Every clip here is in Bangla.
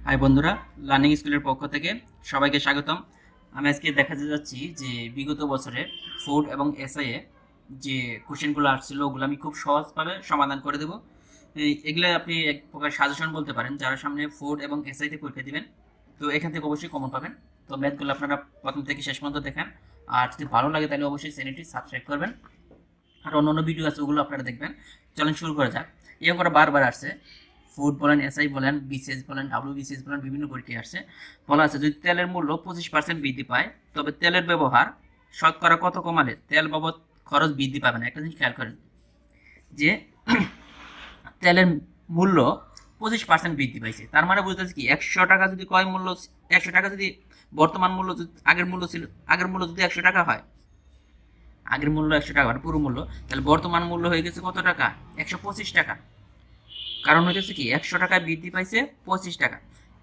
হাই বন্ধুরা, লার্নিং স্কুলের পক্ষ থেকে সবাইকে স্বাগতম। আমি আজকে দেখাতে যাচ্ছি যে বিগত বছরে ফুড এবং এসআইএ যে কোশ্চেনগুলো আসছিল ওগুলো আমি খুব সহজভাবে সমাধান করে দেবো। এগুলো আপনি এক প্রকার সাজেশন বলতে পারেন যারা সামনে ফুড এবং এসআইতে পরীক্ষা দিবেন। তো এখান থেকে অবশ্যই কমন পাবেন। তো ম্যাথগুলো আপনারা প্রথম থেকে শেষ পর্যন্ত দেখেন, আর যদি ভালো লাগে তাহলে অবশ্যই চ্যানেলটি সাবস্ক্রাইব করবেন। আর অন্য ভিডিও আছে ওগুলো আপনারা দেখবেন। চলেন শুরু করা যাক। এই অঙ্কটা বারবার আসছে, ফুড বলেন, এসআই বলেন, বিসিএস বলেন, ডাব্লিউবিসিএস বলেন, বিভিন্ন পরীক্ষায় আসছে। বলা আছে যদি তেলের মূল্য 25% বৃদ্ধি পায় তবে তেলের ব্যবহার শতকরা কত কমালে তেল বাবদ খরচ বৃদ্ধি পাবে না। একটা জিনিস খেয়াল করেন যে তেলের মূল্য 25% বৃদ্ধি পাইছে, তার মানে বুঝতেছে কি 100 টাকা যদি ক্রয় মূল্য, 100 টাকা যদি বর্তমান মূল্য, আগের মূল্য ছিল, আগের মূল্য যদি 100 টাকা হয়, আগের মূল্য 100 টাকা মানে পুরো মূল্য, তাহলে বর্তমান মূল্য হয়ে গেছে কত টাকা? 125 টাকা। কারণ হইতেছে কি 100 টাকায় বৃদ্ধি পাইছে 25 টাকা।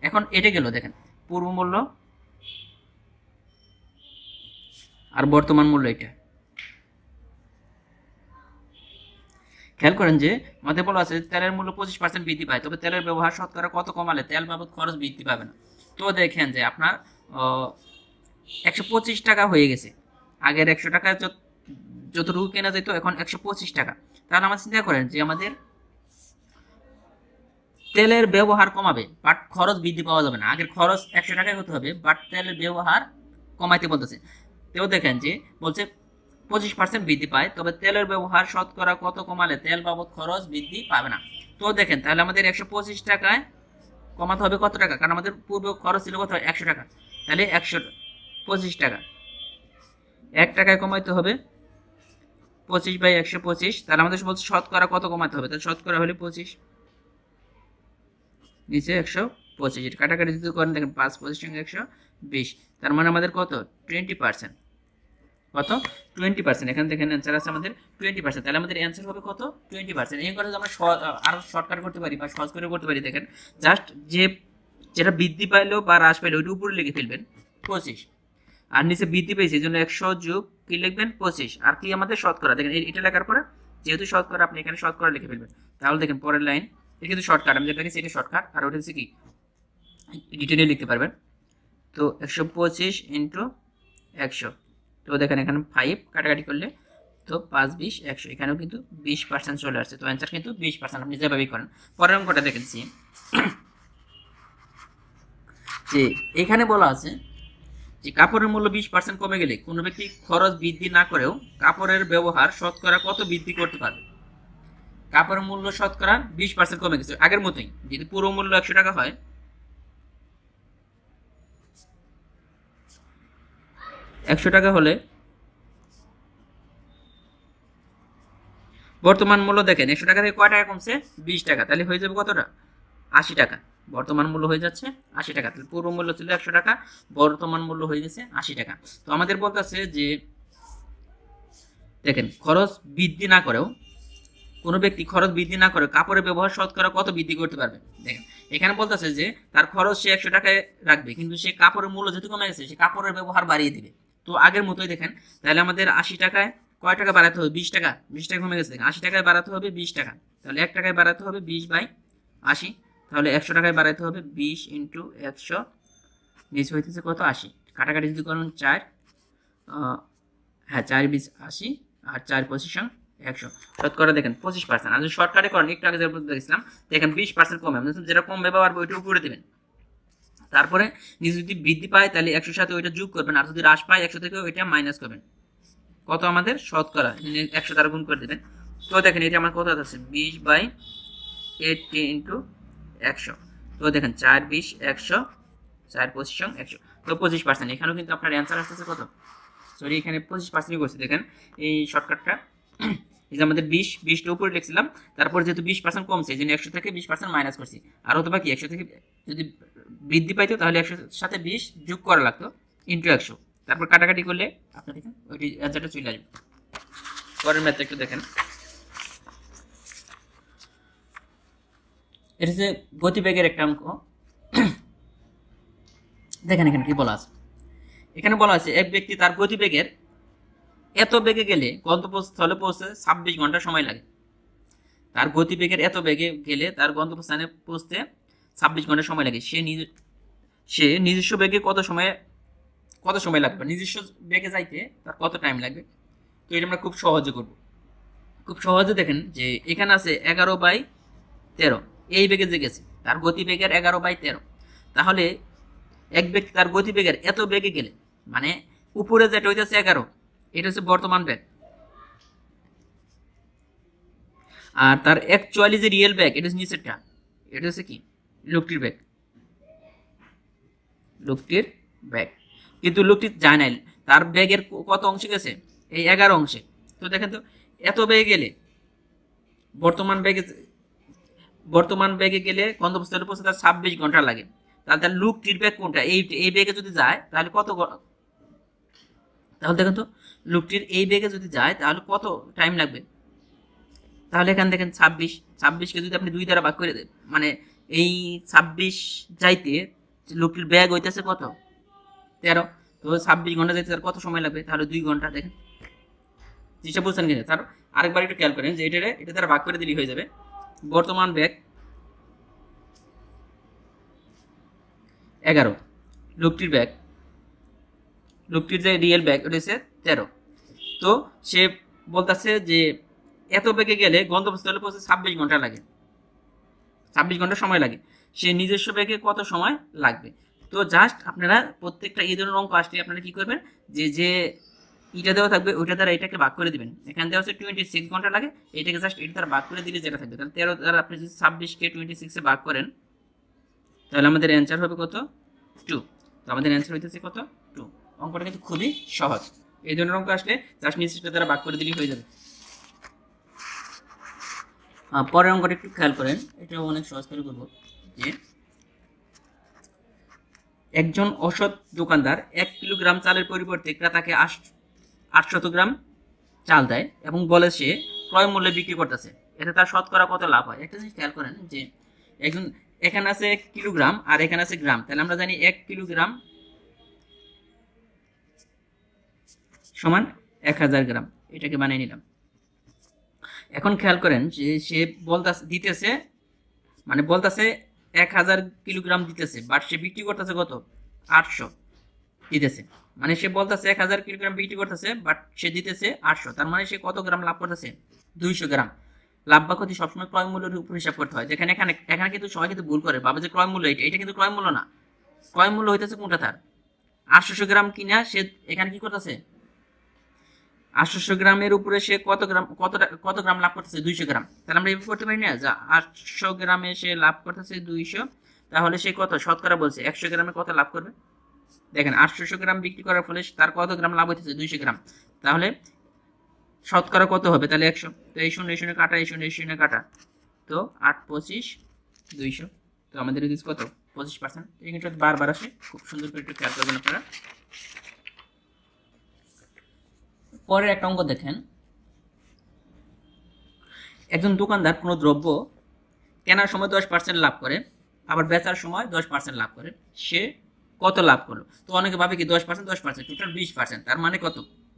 এখন এটা গেল, দেখেন পূর্ব মূল্য আর বর্তমান মূল্য এটা খেয়াল করেন যে আমাদের বলা আছে তেলের মূল্য 25% বৃদ্ধি পায় তবে তেলের ব্যবহার শতকরা কত কমালে তেল বাবদ খরচ বৃদ্ধি পাবে না। তো দেখেন যে আপনার 125 টাকা হয়ে গেছে, আগের 100 টাকা যতটুকু কেনা যেত এখন 125 টাকা। তাহলে আমার চিন্তা করেন যে আমাদের তেলের ব্যবহার কমাবে বাট খরচ বৃদ্ধি পাওয়া যাবে না। আগের খরচ 100 টাকায় হতে হবে বাট তেলের ব্যবহার কমাইতে বলতেছে। তেও দেখেন যে বলছে 25% বৃদ্ধি পায় তবে তেলের ব্যবহার শতকরা কত কমালে তেল বাবদ খরচ বৃদ্ধি পাবে না। তো দেখেন তাহলে আমাদের 125 টাকায় কমাতে হবে কত টাকা? কারণ আমাদের পূর্ব খরচ ছিল কত? 100 টাকা। তাহলে 125 টাকা 1 টাকায় কমাইতে হবে 25/125। তাহলে আমাদের বলছে শতকরা কত কমাতে হবে, তাহলে শতকরা হলে 25 নিচে 125, এটা কাটাকাটি যদি করেন দেখেন 5 25 সঙ্গে 120, তার মানে আমাদের কত? 20%। কত? 20%। এখানে দেখেন অ্যান্সার আছে আমাদের 20%। তাহলে আমাদের অ্যান্সার হবে কত? 20%। এই করে আমরা আরো শর্টকাট করতে পারি বা সহজ করে করতে পারি। দেখেন জাস্ট যে যেটা বৃদ্ধি পাইলো বা হ্রাস পাইলো ওইটা উপরে লিখে ফেলবেন 25, আর নিচে বৃদ্ধি পেয়েছে এই জন্য 100 যোগ কি লিখবেন 25, আর কি আমাদের শতকরা। দেখেন এটা লেখার পরে যেহেতু শতকরা আপনি এখানে শতকরা লিখে ফেলবেন। তাহলে দেখেন পরের লাইন, এটা কিন্তু শর্টকাট, আমি যেটা লিখেছি এটা শর্টকাট, আর ওটা হচ্ছে কি ডিটেইলে লিখতে পারবেন। তো 125 ইন্টু 100, তো দেখেন এখানে 5 কাটাকাটি করলে তো 5 20 100, এখানেও কিন্তু 20% চলে আসছে। তো অ্যান্সার কিন্তু 20%, আপনি যেভাবেই করেন। পরের অঙ্কটা দেখেছি যে এখানে বলা আছে যে কাপড়ের মূল্য 20% কমে গেলে কোনো ব্যক্তি খরচ বৃদ্ধি না করেও কাপড়ের ব্যবহার শতকরা কত বৃদ্ধি করতে পারবে? কাপড়ের মূল্য শতকরা 20% কমে গেছে, আগের মতোই। যদি পুরো মূল্য 100 টাকা হয়, 100 টাকা হলে বর্তমান মূল্য দেখেন 100 টাকা থেকে কয় টাকা কমছে? 20 টাকা। তাহলে হয়ে যাবে কতটা? 80 টাকা। বর্তমান মূল্য হয়ে যাচ্ছে 80 টাকা। তাহলে পূর্ব মূল্য ছিল 100 টাকা, বর্তমান মূল্য হয়ে গেছে 80 টাকা। তো আমাদের বলতেছে যে দেখেন খরচ বৃদ্ধি না করেও, কোনো ব্যক্তি খরচ বৃদ্ধি না করে কাপড়ের ব্যবহার শতকরা কত বৃদ্ধি করতে পারবে। দেখেন এখানে বলতেছে যে তার খরচ সে 100 টাকায় রাখবে কিন্তু সে কাপড়ের মূল্য যেহেতু কমে গেছে সে কাপড়ের ব্যবহার বাড়িয়ে দিবে। তো আগের মতোই দেখেন, তাহলে আমাদের 80 টাকায় কয় টাকা বাড়াতে হবে? 20 টাকা। 20 টাকা কমে গেছে, 80 টাকায় বাড়াতে হবে 20 টাকা। তাহলে 1 টাকায় বাড়াতে হবে 20/80, তাহলে 100 টাকায় বাড়াতে হবে 20 ইন্টু 100, নিচে হইতেছে কত? 80। কাটাকাটি যদি করেন 4, হ্যাঁ 4 20 80, আর 4 25 100। শতকরা দেখেন 25%। আর যদি শর্টকাটে করেন, একটু আগে যেটা দেখছিলাম দেখেন 20% কমে, যেটা কমবে পারবো ওইটা উপরে দেবেন। তারপরে নিচে যদি বৃদ্ধি পায় তাহলে 100 সাথে ওইটা যোগ করবেন, আর যদি হ্রাস পায় 100 থেকে ওইটা মাইনাস করবেন। কত আমাদের? শতকরা 100 দ্বারা গুণ করে দেবেন। তো দেখেন এটা আমার কত আছে? 20/80 ইন্টু 100। তো দেখেন 4 20 100, 4 25 100, তো 25%। এখানেও কিন্তু আপনার অ্যান্সার আসতেছে কত? সরি, এখানে 25% করছি। দেখেন এই শর্টকাটটা, এই যে আমাদের 20টা উপরে লিখছিলাম, তারপর যেহেতু 20% কমছে এই জন্য 100 থেকে 20% মাইনাস করছি। আর হতো বাকি 100 থেকে যদি বৃদ্ধি পাইতো তাহলে 100 সাথে 20 যোগ করা লাগতো ইন্টু 100, তারপর কাটাকাটি করলে আপনার দেখেন ওইটি অ্যান্সারটা চলে আসবে। পরের ম্যাথটা একটু দেখেন, এটা হচ্ছে গতিবেগের একটা অঙ্ক। দেখেন এখানে কি বলা আছে, এখানে বলা আছে এক ব্যক্তি তার গতিবেগের এত বেগে গেলে গন্তব্যস্থলে পৌঁছতে 26 ঘন্টা সময় লাগে। তার গতিবেগের এত বেগে গেলে তার গন্তব্যস্থানে পৌঁছতে 26 ঘন্টা সময় লাগে, সে নিজস্ব বেগে কত সময় লাগবে, নিজস্ব বেগে যাইতে তার কত টাইম লাগবে। তো এটা আমরা খুব সহজে করব। খুব সহজে দেখেন যে এখানে আছে 11/13, এই বেগে যে গেছে তার গতিবেগের 11/13। তাহলে এক ব্যক্তি তার গতিবেগের এত বেগে গেলে, মানে উপরে যেটা হইতেছে 11, এটা হচ্ছে বর্তমান বেগ, আর তার অ্যাকচুয়ালি যে রিয়েল বেগ এটা হচ্ছে নিচেরটা, এটা হচ্ছে কি লোকটির বেগ। কিন্তু লোকটি যায় নাই, তার বেগের কত অংশে গেছে, এই 11 অংশে। তো দেখেন তো এত বেগে গেলে বর্তমান বেগে গেলে গন্তব্যস্থলে পৌঁছতে তার 26 ঘন্টা লাগে। তাহলে তার লোকটির বেগ কোনটা, এই বেগে যদি যায় তাহলে তাহলে দেখেন তো লোকটির এই বেগে যদি যায় তাহলে কত টাইম লাগবে। তাহলে এখানে দেখেন 26কে যদি আপনি 2 দ্বারা ভাগ করে দেন, মানে এই 26 যাইতে লোকটির ব্যাগ হইতেছে কত 13, তো 26 ঘন্টা যাইতে তার কত সময় লাগবে, তাহলে 2 ঘন্টা। দেখেন জিনিসটা বুঝছেন কিনা। তার আরেকবার একটু খেয়াল করেন যে এটা দ্বারা ভাগ করে দিলেই হয়ে যাবে। বর্তমান ব্যাগ 11, লোকটির যে রিয়েল ব্যাগ ওটা হচ্ছে 13। তো সে বলতেছে যে এত বেগে গেলে গন্তব্যস্থলে পৌঁছে 26 ঘন্টা লাগে, 26 ঘন্টা সময় লাগে। সে নিজস্ব বেগে কত সময় লাগবে। তো জাস্ট আপনারা প্রত্যেকটা এই ধরনের অঙ্ক আসলে আপনারা কি করবেন, যে এটা দেওয়া থাকবে ওইটা দ্বারা এটাকে ভাগ করে দিবেন। এখানে দেওয়া হচ্ছে 26 ঘন্টা লাগে, এটাকে জাস্ট এটা দ্বারা ভাগ করে দিলে যেটা থাকবে। তাহলে 13 দ্বারা আপনি যদি 26কে 26 এ ভাগ করেন তাহলে আমাদের অ্যান্সার হবে কত 2। তো আমাদের অ্যান্সার হইতেছে কত 2। অঙ্কটা কিন্তু খুবই সহজ। এই ধরনের অঙ্ক আসলে জাস্ট নিচেরটা দ্বারা ভাগ করে দিলেই হয়ে যাবে। পরের অঙ্কটা একটু খেয়াল করেন, এটাও অনেক সহজ করে করবো। যে একজন অসৎ দোকানদার 1 কিলোগ্রাম চালের পরিবর্তে ক্রেতাকে 800 গ্রাম চাল দেয় এবং বলে সে ক্রয় মূল্যে বিক্রি করতেছে, এতে তার শতকরা কত লাভ হয়। একটা জিনিস খেয়াল করেন যে এখানে আছে 1 কিলোগ্রাম আর এখানে আছে গ্রাম, তাহলে আমরা জানি 1 কিলোগ্রাম সমান 1000 গ্রাম, এটাকে বানিয়ে নিলাম। এখন খেয়াল করেন যে সে দিতেছে 1000 কিলোগ্রাম দিতেছে, বাট সে বিক্রি করতেছে কত 800 দিতেছে। মানে সে বলতেছে 1000 কিলোগ্রাম বিক্রি করতেছে, বাট সে দিতেছে 800, তার মানে সে কত গ্রাম লাভ করতেছে 200 গ্রাম। লাভ বা ক্ষতি সবসময় ক্রয় মূল্যের উপর হিসাব করতে হয়। যেখানে এখানে কিন্তু সবাই কিন্তু ভুল করে, ভাবে যে ক্রয় মূল্য এটা কিন্তু ক্রয় মূল্য না। ক্রয় মূল্য হইতেছে কোনটা, তার 800 গ্রাম কিনা সে এখানে কি করতেছে 800 গ্রামের উপরে সে কত গ্রাম লাভ করতেছে 200 গ্রাম। তাহলে আমরা এইভাবে করতে পারি না যে 800 গ্রামে সে লাভ করতেছে 200, তাহলে সে কত শতকরা বলছে 100 গ্রামে কত লাভ করবে। দেখেন 800 গ্রাম বিক্রি করার ফলে তার কত গ্রাম লাভ হইতেছে 200 গ্রাম, তাহলে শতকরা কত হবে তাহলে 100। তো এই শূন্য কাটা, এই শূন্য কাটা, তো 8 25 200, তো আমাদের কত 25%। এখানটা বারবার আসে, খুব সুন্দর করে একটু খেয়াল করবেন আপনারা। পরের একটা অঙ্ক দেখেন, একজন দোকানদার কোনো দ্রব্য কেনার সময় 10% লাভ করে, আবার বেচার সময় 10% লাভ করে, সে কত লাভ করলো। তো অনেকে ভাবে কি 10% টোটাল 20%, তার মানে কত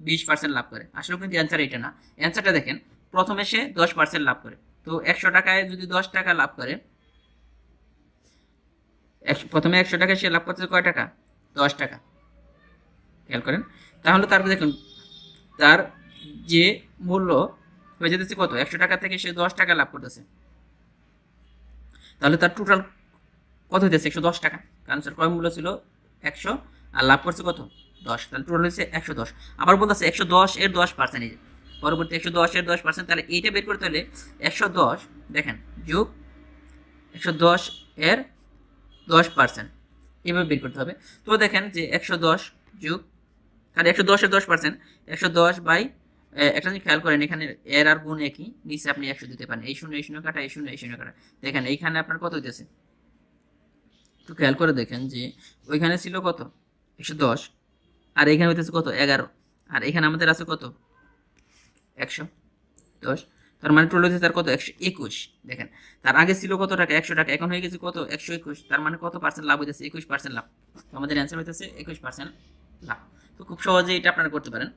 20% লাভ করে। আসলে কিন্তু অ্যান্সার এটা না। অ্যান্সারটা দেখেন, প্রথমে সে 10% লাভ করে। তো 100 টাকায় যদি 10 টাকা লাভ করে, প্রথমে 100 টাকায় সে লাভ করতেছে কয় টাকা 10 টাকা। খেয়াল করেন, তাহলে তারপর দেখুন তার যে মূল্য হয়ে যেতেছে কত 100 টাকা থেকে সে 10 টাকা লাভ করতেছে, তাহলে তার টোটাল কত হইতেছে 110 টাকা, কারণ তার ক্রয় মূল্য ছিল 100 আর লাভ করছে কত 10, তাহলে টোটাল হচ্ছে 110। আবার বলতেছে 110 এর 10%, এই যে পরবর্তী 110 এর 10%, তাহলে এইটা বের করতে হলে 110 দেখেন যোগ 110 এর 10%, এইভাবে বের করতে হবে। তো দেখেন যে 110 যোগ, তাহলে 110 এর 10%, 110 বাই একটা জিনিস খেয়াল করেন, এখানে এর আর গুণ একই, নিচে আপনি 100 দিতে পারেন। এই শূন্য কাটা, এই শূন্য কাটা, দেখেন এইখানে আপনার কত হইতেছে, তো খেয়াল করে দেখেন যে ওইখানে ছিল কত 110 আর এখানে হইতেছে কত 11, আর এখানে আমাদের আছে কত 110, তার মানে টোটাল হচ্ছে তার কত 121। দেখেন তার আগে ছিল কত টাকা 100 টাকা, এখন হয়ে গেছে কত 121, তার মানে কত পার্সেন্ট লাভ হইতেছে 21% লাভ। তো আমাদের অ্যান্সার হইতেছে 21% লাভ। তো খুব সহজে এটা আপনারা করতে পারেন।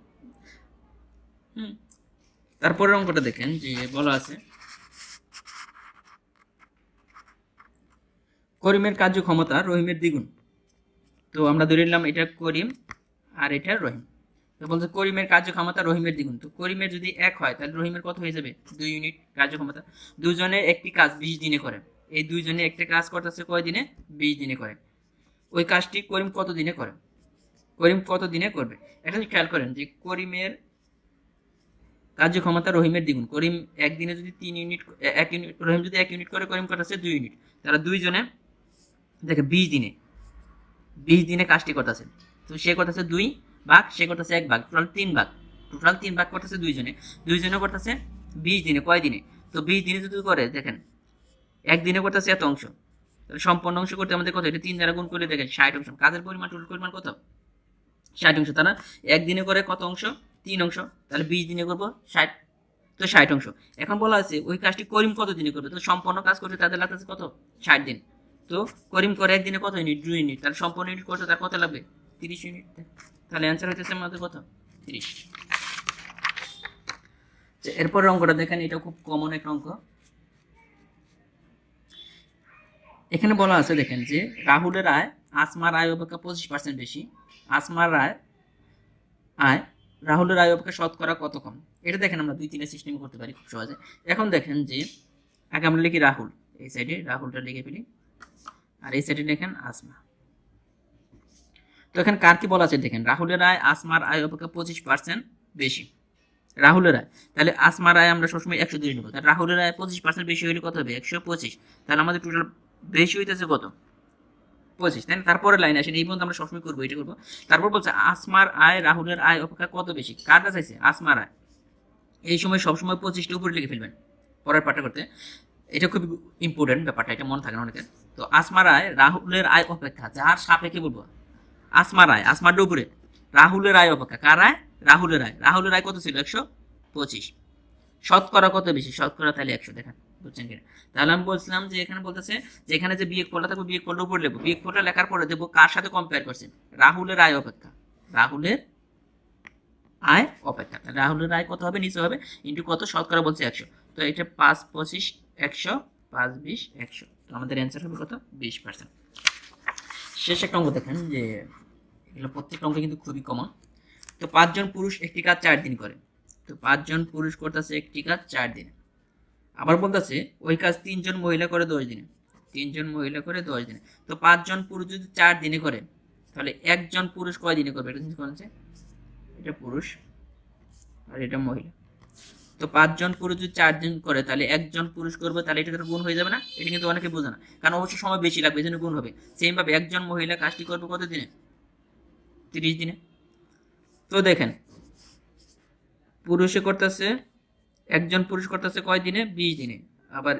তারপরের অঙ্কটা দেখেন যে বলা আছে করিমের কার্যক্ষমতা রহিমের দ্বিগুণ। তো আমরা ধরে নিলাম এটা করিম আর এটা রহিম। তো বলছে করিমের কার্যক্ষমতা রহিমের দ্বিগুণ। তো করিমের যদি 1 হয় তাহলে রহিমের কত হয়ে যাবে? 2 ইউনিট কার্যক্ষমতা। দুজনে একটি কাজ 20 দিনে করে। এই দুইজনে একটা কাজ করতেছে কয় দিনে? 20 দিনে করে। ওই কাজটি করিম কত দিনে করে? করিম কত দিনে করবে? এটা খেয়াল করেন যে করিমের কার্যক্ষমতা রহিমের দ্বিগুণ। করিম একদিনে যদি 3 ইউনিট 1 ইউনিট, রহিম যদি 1 ইউনিট করে, করিম করতেছে 2 ইউনিট। তারা দুইজনে দেখে 20 দিনে কাজটি করতেছে। তো সে করতেছে 2 ভাগ, সে করতেছে 1 ভাগ, টোটাল 3 ভাগ। টোটাল 3 ভাগ করতেছে দুইজনে করতেছে 20 দিনে। কয় দিনে? তো 20 দিনে যদি করে দেখেন একদিনে করতেছে এত অংশ, তাহলে সম্পূর্ণ অংশ করতে আমাদের কত? এটা 3 দ্বারা গুণ করে দেখেন 60 অংশ। কাজের পরিমাণ, টোটাল পরিমাণ কত? 60 অংশ। তারা একদিনে করে কত অংশ? 3 অংশ। তাহলে 20 দিনে করবো 60, তো 60 অংশ। এখন বলা আছে ওই কাজটি করিম কত দিনে করবে? তো সম্পূর্ণ কাজ করতে তাদের লাগতেছে কত? 60 দিন। তো করিম করে একদিনে কত ইউনিট? 2 ইউনিট। তাহলে সম্পূর্ণ ইউনিট করতে তার কত লাগবে? 30 ইউনিট। তাহলে অ্যান্সার হইতেছে আমাদের কত? 30। এরপর অঙ্কটা দেখেন, এটা খুব কমন একটা অঙ্ক। এখানে বলা আছে দেখেন যে রাহুলের আয় আসমার আয় অপেক্ষা 25% বেশি। আসমার আয় রাহুলের আয় অপেক্ষা শতকরা কত কম? এটা দেখেন আমরা 2-3 সিস্টেম করতে পারি খুব সহজে। এখন দেখেন যে আগে আমরা লিখি রাহুল, এই সাইডে রাহুলটা লিখে ফেলি, আর এই সাইডে দেখেন আসমা। তো এখানে কার কি বলা আছে দেখেন, রাহুলের আয় আসমার আয় অপেক্ষা 25% বেশি। রাহুলের আয়, তাহলে আসমার আয় আমরা সবসময় 100 ধরে নেব। তাহলে রাহুলের আয় 25% বেশি হলে কত হবে? 125। তাহলে আমাদের টোটাল বেশি হইতেছে কত? 25। তাই না? তারপরে লাইন আসেন, এই পর্যন্ত আমরা সবসময় করবো, এটা করবো। তারপর বলছে আসমার আয় রাহুলের আয় অপেক্ষা কত বেশি? কারটা চাইছে? আসমার আয়। এই সময় সবসময় 25টা উপরে লিখে ফেলবেন পরের পাঠটা করতে। এটা খুব ইম্পর্টেন্ট ব্যাপারটা, এটা মনে থাকে না অনেকের। তো আসমার আয় রাহুলের আয় অপেক্ষা, যার সাপেক্ষে বলবো আসমার আয়, আসমারটা উপরে, রাহুলের আয় অপেক্ষা, কার আয়? রাহুলের আয়। রাহুলের আয় কত ছিল? 125। শতকরা কত বেশি? শতকরা তাহলে 100। দেখেন বুঝছেন কিনা? তাহলে আমি বলছিলাম যে এখানে বলতেছে যে এখানে যে বিয়োগ ফলটা থাকবে, বিয়োগ ফলটা উপরে লিখবো, বিয়োগ ফলটা লেখার পরে দেবো কার সাথে কম্পেয়ার করছে? রাহুলের আয় অপেক্ষা, রাহুলের আয় অপেক্ষা। রাহুলের আয় কত হবে? নিচে হবে ইন্টু কত? শতকরা বলছে 100। তো এটা 5 25 100, 5 20 100। তো আমাদের অ্যান্সার হবে কত? 20%। শেষ একটা অঙ্ক দেখেন, যে এগুলো প্রত্যেকটা অঙ্ক কিন্তু খুবই কমন। তো 5 জন পুরুষ একটি কাজ 4 দিন করে। তো 5 জন পুরুষ করতেছে একটি কাজ 4 দিনে। আবার বলতেছে ওই কাজ 3 জন মহিলা করে 10 দিনে। 3 জন মহিলা করে 10 দিনে। তো 5 জন পুরুষ যদি 4 দিনে করে, তাহলে একজন পুরুষ কয় দিনে করবে? এটা কিন্তু করেছে, এটা পুরুষ আর এটা মহিলা। তো 5 জন পুরুষ যদি 4 দিন করে, তাহলে একজন পুরুষ করবে, তাহলে এটা গুণ হয়ে যাবে না? এটা কিন্তু অনেকে বোঝে না, কারণ অবশ্যই সময় বেশি লাগবে, এই জন্য গুণ হবে। সেম ভাবে একজন মহিলা কাজটি করবে কত দিনে? 30 দিনে। তো দেখেন পুরুষে করতেছে, একজন পুরুষ করতেছে কয় দিনে? 20 দিনে। আবার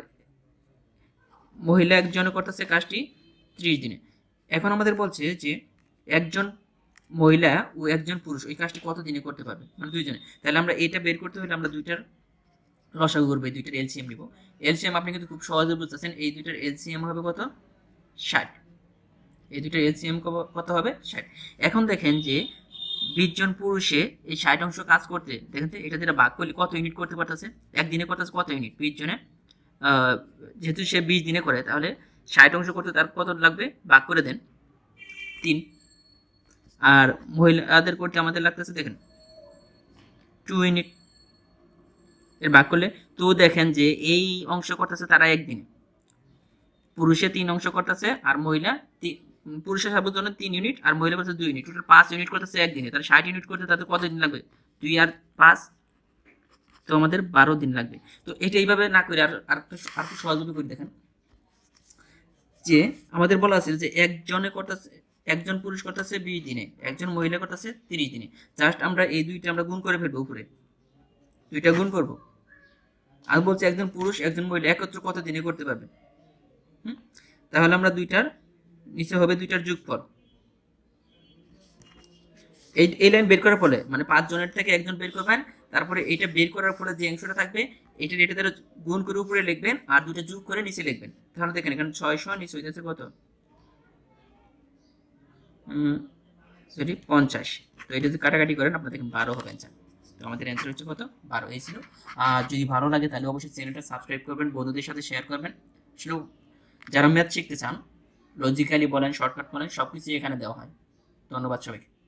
মহিলা একজনে করতেছে কাজটি 30 দিনে। এখন আমাদের বলছে যে একজন মহিলা ও একজন পুরুষ ওই কাজটি কত দিনে করতে পারবে, মানে দুইজনে। তাহলে আমরা এটা বের করতে হলে আমরা দুইটার লসাগু করবো, এই দুইটার এলসিএম নিব। এলসিএম আপনি কিন্তু খুব সহজে বুঝতেছেন, এই দুইটার এলসিএম হবে কত? 60। এই দুইটার এলসিএম কত হবে? 60। এখন দেখেন যে 20 জন পুরুষে এই 60 অংশ কাজ করতে, দেখেন তো এটা যেটা ভাগ করলে কত ইউনিট করতে পারতেছে? একদিনে করতেছে কত ইউনিট? 20 জনে, যেহেতু সে 20 দিনে করে, তাহলে 60 অংশ করতে তার কত লাগবে? ভাগ করে দেন 3। আর মহিলাদের করতে আমাদের লাগতেছে দেখেন 2 ইউনিট, এর ভাগ করলে। তো দেখেন যে এই অংশ করতেছে তারা একদিনে, পুরুষে 3 অংশ করতেছে আর মহিলা, পুরুষের সবার জন্য 3 ইউনিট আর মহিলা করতেছে 2 ইউনিট, টোটাল 5 ইউনিট করতেছে একদিনে। তাহলে 60 ইউনিট করতে তাদের কত দিন লাগবে? 2 আর 5, তো আমাদের 12 দিন লাগবে। তো এটা এইভাবে না করে আর একটু সহজভাবে করে দেখেন, যে আমাদের বলা আছে যে একজন পুরুষ করতেছে 20 দিনে, একজন মহিলা করতেছে 30 দিনে। জাস্ট আমরা এই দুইটা আমরা গুণ করে ফেলবো, উপরে দুইটা গুণ করব। আর বলছে একজন পুরুষ একজন মহিলা একত্র কত দিনে করতে পারবে। তাহলে আমরা দুইটার নিচে হবে দুইটার যোগফল। এই লাইন বের করার ফলে, মানে 5 জনের থেকে একজন বের করবেন, তারপরে এটা বের করার পরে যে অংশটা থাকবে এটা দ্বারা গুণ করে উপরে লিখবেন আর দুটো যোগ করে নিচে লিখবেন। তাহলে দেখেন এখানে 600 নিচে হইতেছে কত? সরি 50। তো এটা যদি কাটাকাটি করেন আপনারা দেখেন 12 হবে অ্যান্সার। তো আমাদের অ্যান্সার হচ্ছে কত? 12। এই ছিল। আর যদি ভালো লাগে তাহলে অবশ্যই চ্যানেলটা সাবস্ক্রাইব করবেন, বন্ধুদের সাথে শেয়ার করবেন। আসলে যারা ম্যাথ শিখতে চান লজিক্যালি বলেন, শর্টকাট বলেন, সবকিছু এখানে দেওয়া হয়। ধন্যবাদ সবাইকে।